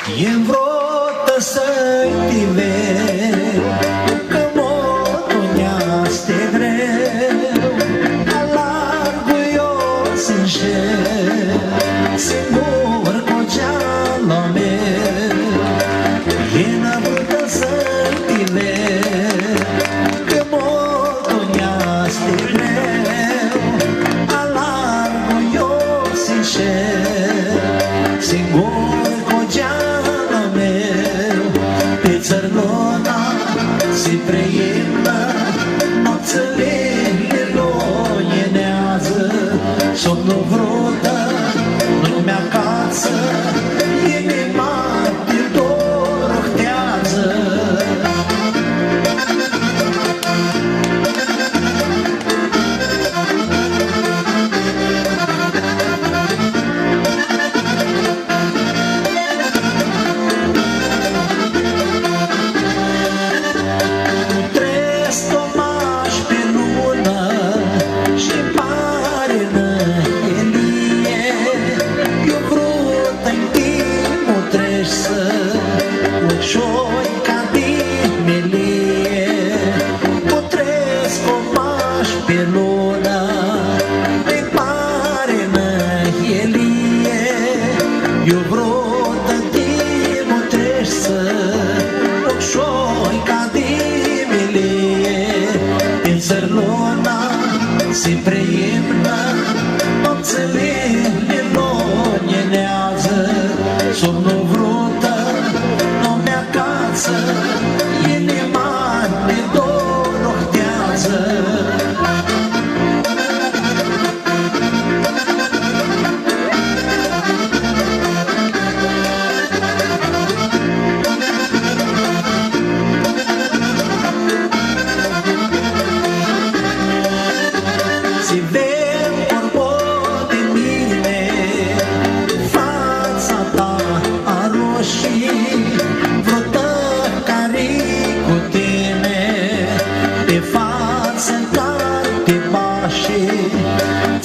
E vreo să-i că motoneaste greu, alargu eu sincer, singur cu geala meu. E vreo să-i că motoneaste greu, alargu eu sincer, singur cu geala meu. Pe țărlona se preiemnă, nopțele loienează, somnul vrotă, lumea casă, inima de dor rohtează. Se preiemnă, nopțele loienează, somnul vrotă, lumea casă, inima de dor rohtează.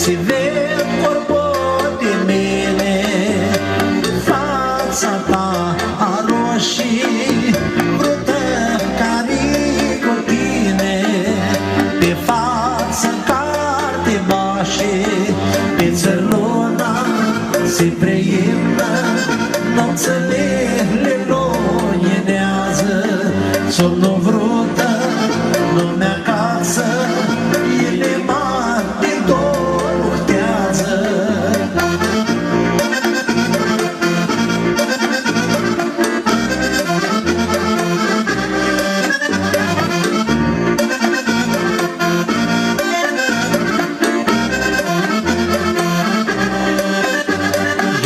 Se vê corbote mele, fața ta a roșii, brută care cu tine, pe față carte bașe, pe țărlona se preiemnă, nopțele loienează, somnul vrotă, lumea casă, inima de dor rohtează.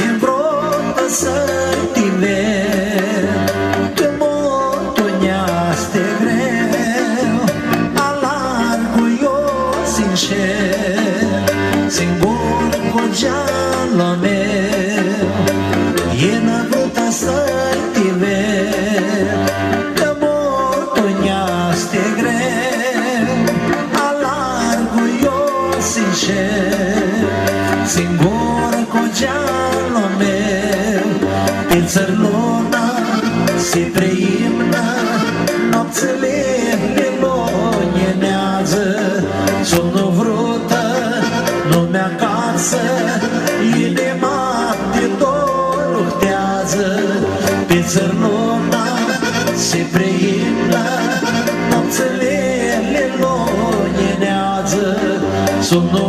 E vreo să-i că motoneaste greu, alargu eu sincer, singur cu geala meu. E vreo să-i că motoneaste greu, alargu eu sincer, singur cu geala meu. Pe țărlona se preiemnă, nopțele loienează, somnul vrotă, lumea casă, inima de dor rohtează. Pe țărlona se preiemnă, nopțele loienează, somnul